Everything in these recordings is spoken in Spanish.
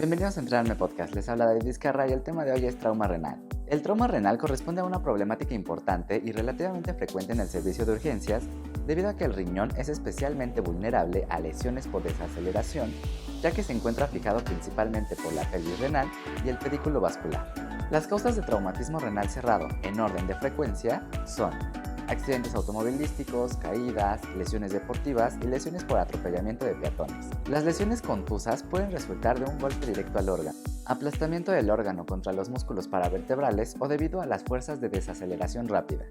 Bienvenidos a Entrenarme Podcast, les habla David Vizcarra y el tema de hoy es trauma renal. El trauma renal corresponde a una problemática importante y relativamente frecuente en el servicio de urgencias debido a que el riñón es especialmente vulnerable a lesiones por desaceleración, ya que se encuentra fijado principalmente por la pelvis renal y el pedículo vascular. Las causas de traumatismo renal cerrado en orden de frecuencia son accidentes automovilísticos, caídas, lesiones deportivas y lesiones por atropellamiento de peatones. Las lesiones contusas pueden resultar de un golpe directo al órgano, aplastamiento del órgano contra los músculos paravertebrales o debido a las fuerzas de desaceleración rápida.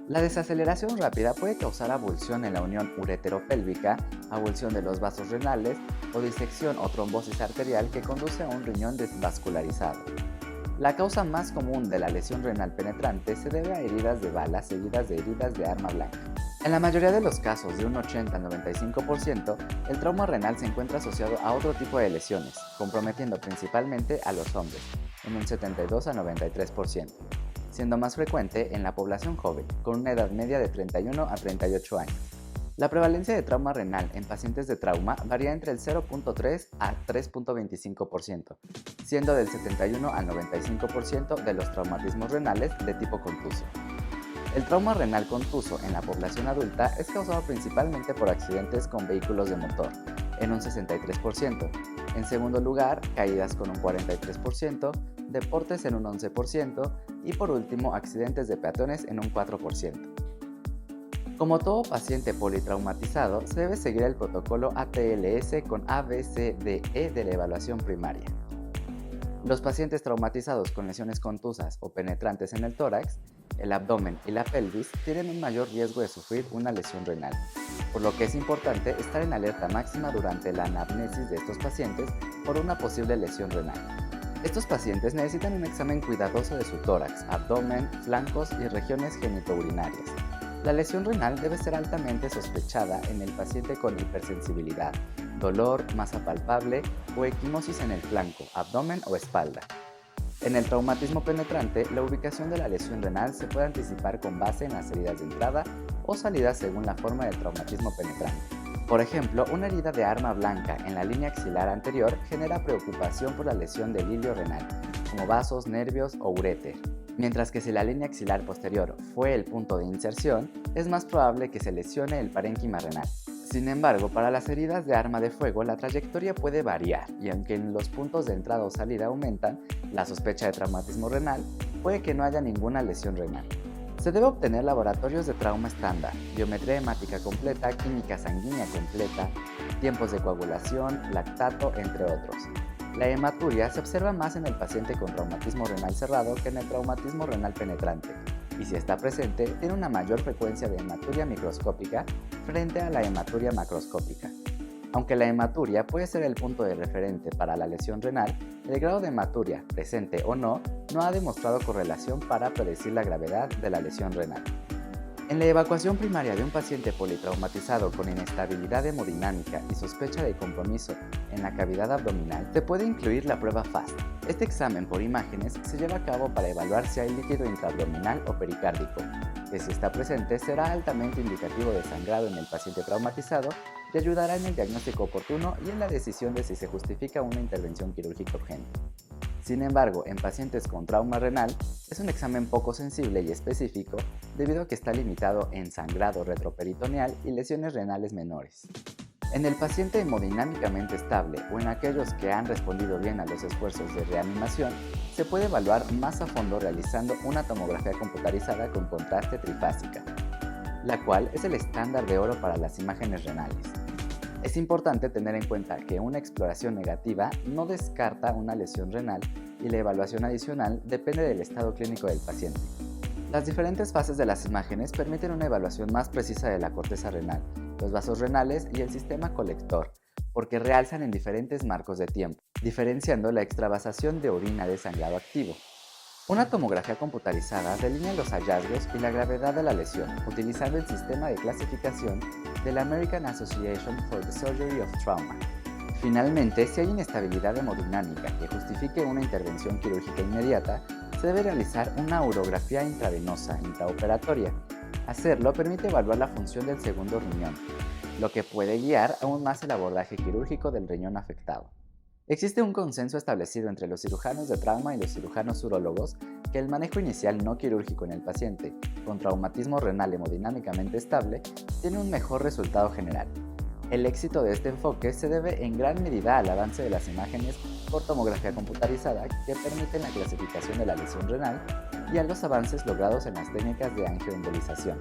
La desaceleración rápida puede causar avulsión en la unión ureteropélvica, avulsión de los vasos renales o disección o trombosis arterial que conduce a un riñón desvascularizado. La causa más común de la lesión renal penetrante se debe a heridas de bala seguidas de heridas de arma blanca. En la mayoría de los casos, de un 80 al 95%, el trauma renal se encuentra asociado a otro tipo de lesiones, comprometiendo principalmente a los hombres, en un 72 al 93%, siendo más frecuente en la población joven, con una edad media de 31 a 38 años. La prevalencia de trauma renal en pacientes de trauma varía entre el 0.3 a 3.25%, siendo del 71 al 95% de los traumatismos renales de tipo contuso. El trauma renal contuso en la población adulta es causado principalmente por accidentes con vehículos de motor, en un 63%. En segundo lugar, caídas con un 43%, deportes en un 11% y por último, accidentes de peatones en un 4%. Como todo paciente politraumatizado, se debe seguir el protocolo ATLS con ABCDE de la evaluación primaria. Los pacientes traumatizados con lesiones contusas o penetrantes en el tórax, el abdomen y la pelvis tienen un mayor riesgo de sufrir una lesión renal, por lo que es importante estar en alerta máxima durante la anamnesis de estos pacientes por una posible lesión renal. Estos pacientes necesitan un examen cuidadoso de su tórax, abdomen, flancos y regiones genitourinarias. La lesión renal debe ser altamente sospechada en el paciente con hipersensibilidad, dolor, masa palpable o equimosis en el flanco, abdomen o espalda. En el traumatismo penetrante, la ubicación de la lesión renal se puede anticipar con base en las heridas de entrada o salida según la forma del traumatismo penetrante. Por ejemplo, una herida de arma blanca en la línea axilar anterior genera preocupación por la lesión del hilio renal, como vasos, nervios o uréter. Mientras que si la línea axilar posterior fue el punto de inserción, es más probable que se lesione el parénquima renal. Sin embargo, para las heridas de arma de fuego, la trayectoria puede variar y aunque los puntos de entrada o salida aumentan la sospecha de traumatismo renal, puede que no haya ninguna lesión renal. Se debe obtener laboratorios de trauma estándar, biometría hemática completa, química sanguínea completa, tiempos de coagulación, lactato, entre otros. La hematuria se observa más en el paciente con traumatismo renal cerrado que en el traumatismo renal penetrante, y si está presente, tiene una mayor frecuencia de hematuria microscópica frente a la hematuria macroscópica. Aunque la hematuria puede ser el punto de referente para la lesión renal, el grado de hematuria, presente o no ha demostrado correlación para predecir la gravedad de la lesión renal. En la evacuación primaria de un paciente politraumatizado con inestabilidad hemodinámica y sospecha de compromiso en la cavidad abdominal, se puede incluir la prueba FAST. Este examen por imágenes se lleva a cabo para evaluar si hay líquido intraabdominal o pericárdico, que si está presente será altamente indicativo de sangrado en el paciente traumatizado y ayudará en el diagnóstico oportuno y en la decisión de si se justifica una intervención quirúrgica urgente. Sin embargo, en pacientes con trauma renal, es un examen poco sensible y específico debido a que está limitado en sangrado retroperitoneal y lesiones renales menores. En el paciente hemodinámicamente estable o en aquellos que han respondido bien a los esfuerzos de reanimación, se puede evaluar más a fondo realizando una tomografía computarizada con contraste trifásica, la cual es el estándar de oro para las imágenes renales. Es importante tener en cuenta que una exploración negativa no descarta una lesión renal y la evaluación adicional depende del estado clínico del paciente. Las diferentes fases de las imágenes permiten una evaluación más precisa de la corteza renal, los vasos renales y el sistema colector, porque realzan en diferentes marcos de tiempo, diferenciando la extravasación de orina de sangrado activo. Una tomografía computarizada delinea los hallazgos y la gravedad de la lesión utilizando el sistema de clasificación de la American Association for the Surgery of Trauma. Finalmente, si hay inestabilidad hemodinámica que justifique una intervención quirúrgica inmediata, se debe realizar una urografía intravenosa intraoperatoria. Hacerlo permite evaluar la función del segundo riñón, lo que puede guiar aún más el abordaje quirúrgico del riñón afectado. Existe un consenso establecido entre los cirujanos de trauma y los cirujanos urólogos que el manejo inicial no quirúrgico en el paciente con traumatismo renal hemodinámicamente estable tiene un mejor resultado general. El éxito de este enfoque se debe en gran medida al avance de las imágenes por tomografía computarizada que permiten la clasificación de la lesión renal y a los avances logrados en las técnicas de angioembolización.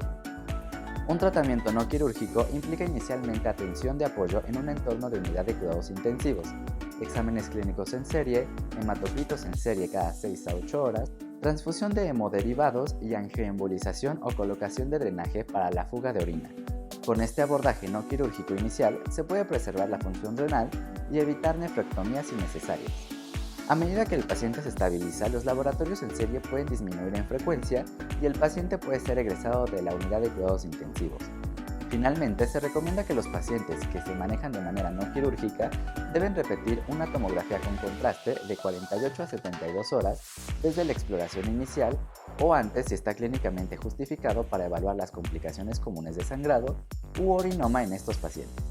Un tratamiento no quirúrgico implica inicialmente atención de apoyo en un entorno de unidad de cuidados intensivos, exámenes clínicos en serie, hematocritos en serie cada 6 a 8 horas, transfusión de hemoderivados y angioembolización o colocación de drenaje para la fuga de orina. Con este abordaje no quirúrgico inicial se puede preservar la función renal y evitar nefrectomías innecesarias. A medida que el paciente se estabiliza, los laboratorios en serie pueden disminuir en frecuencia y el paciente puede ser egresado de la unidad de cuidados intensivos. Finalmente, se recomienda que los pacientes que se manejan de manera no quirúrgica deben repetir una tomografía con contraste de 48 a 72 horas desde la exploración inicial o antes si está clínicamente justificado para evaluar las complicaciones comunes de sangrado u orinoma en estos pacientes.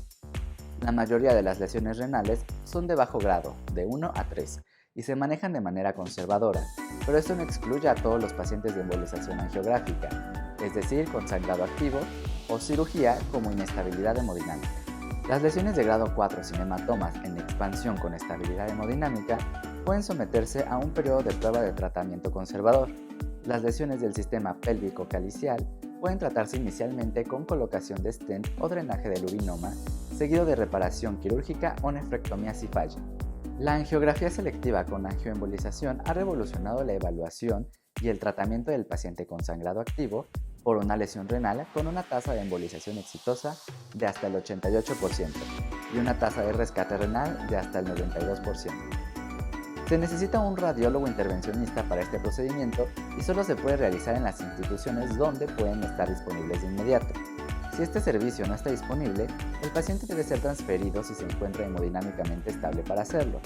La mayoría de las lesiones renales son de bajo grado, de 1 a 3, y se manejan de manera conservadora, pero esto no excluye a todos los pacientes de embolización angiográfica, es decir, con sangrado activo, o cirugía como inestabilidad hemodinámica. Las lesiones de grado 4 sin hematomas en expansión con estabilidad hemodinámica pueden someterse a un periodo de prueba de tratamiento conservador. Las lesiones del sistema pélvico calicial pueden tratarse inicialmente con colocación de stent o drenaje del urinoma, seguido de reparación quirúrgica o nefrectomía si falla. La angiografía selectiva con angioembolización ha revolucionado la evaluación y el tratamiento del paciente con sangrado activo por una lesión renal con una tasa de embolización exitosa de hasta el 88% y una tasa de rescate renal de hasta el 92%. Se necesita un radiólogo intervencionista para este procedimiento y solo se puede realizar en las instituciones donde pueden estar disponibles de inmediato. Si este servicio no está disponible, el paciente debe ser transferido si se encuentra hemodinámicamente estable para hacerlo.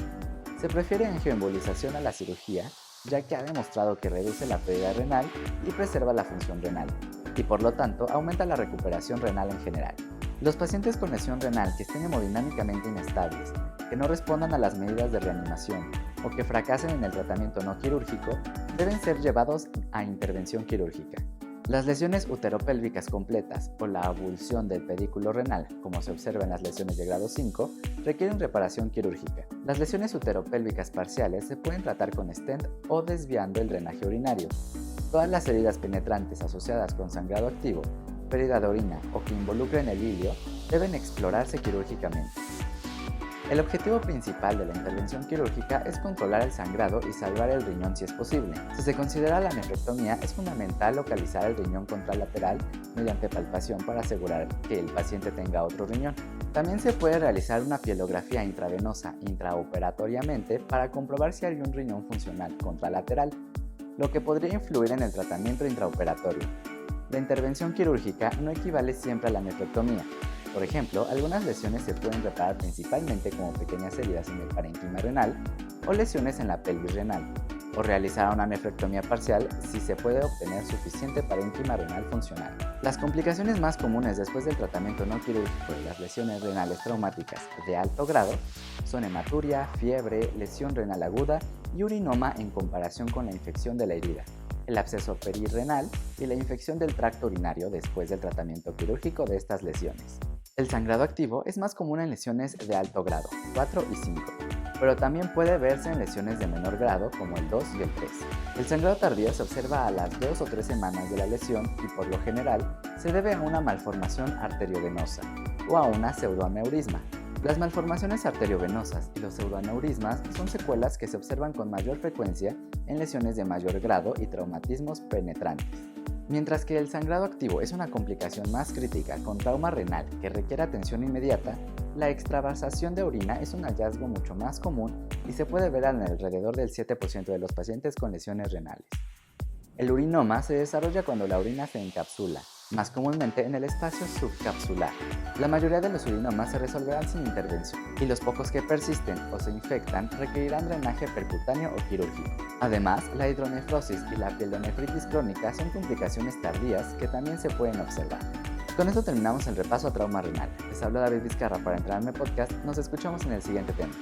Se prefiere angioembolización a la cirugía, ya que ha demostrado que reduce la pérdida renal y preserva la función renal, y por lo tanto aumenta la recuperación renal en general. Los pacientes con lesión renal que estén hemodinámicamente inestables, que no respondan a las medidas de reanimación o que fracasen en el tratamiento no quirúrgico, deben ser llevados a intervención quirúrgica. Las lesiones uteropélvicas completas o la abulsión del pedículo renal, como se observa en las lesiones de grado 5, requieren reparación quirúrgica. Las lesiones uteropélvicas parciales se pueden tratar con stent o desviando el drenaje urinario. Todas las heridas penetrantes asociadas con sangrado activo, pérdida de orina o que involucren el ilio deben explorarse quirúrgicamente. El objetivo principal de la intervención quirúrgica es controlar el sangrado y salvar el riñón si es posible. Si se considera la nefrectomía, es fundamental localizar el riñón contralateral mediante palpación para asegurar que el paciente tenga otro riñón. También se puede realizar una pielografía intravenosa intraoperatoriamente para comprobar si hay un riñón funcional contralateral, lo que podría influir en el tratamiento intraoperatorio. La intervención quirúrgica no equivale siempre a la nefrectomía. Por ejemplo, algunas lesiones se pueden reparar principalmente como pequeñas heridas en el parénquima renal o lesiones en la pelvis renal, o realizar una nefrectomía parcial si se puede obtener suficiente parénquima renal funcional. Las complicaciones más comunes después del tratamiento no quirúrgico de las lesiones renales traumáticas de alto grado son hematuria, fiebre, lesión renal aguda y urinoma en comparación con la infección de la herida, el absceso perirrenal y la infección del tracto urinario después del tratamiento quirúrgico de estas lesiones. El sangrado activo es más común en lesiones de alto grado, 4 y 5, pero también puede verse en lesiones de menor grado como el 2 y el 3. El sangrado tardío se observa a las 2 o 3 semanas de la lesión y por lo general se debe a una malformación arteriovenosa o a una pseudoaneurisma. Las malformaciones arteriovenosas y los pseudoaneurismas son secuelas que se observan con mayor frecuencia en lesiones de mayor grado y traumatismos penetrantes. Mientras que el sangrado activo es una complicación más crítica con trauma renal que requiere atención inmediata, la extravasación de orina es un hallazgo mucho más común y se puede ver en alrededor del 7% de los pacientes con lesiones renales. El urinoma se desarrolla cuando la orina se encapsula, más comúnmente en el espacio subcapsular. La mayoría de los urinomas se resolverán sin intervención, y los pocos que persisten o se infectan requerirán drenaje percutáneo o quirúrgico. Además, la hidronefrosis y la pielonefritis crónica son complicaciones tardías que también se pueden observar. Con esto terminamos el repaso a trauma renal. Les habla David Vizcarra para Entrarme Podcast. Nos escuchamos en el siguiente tema.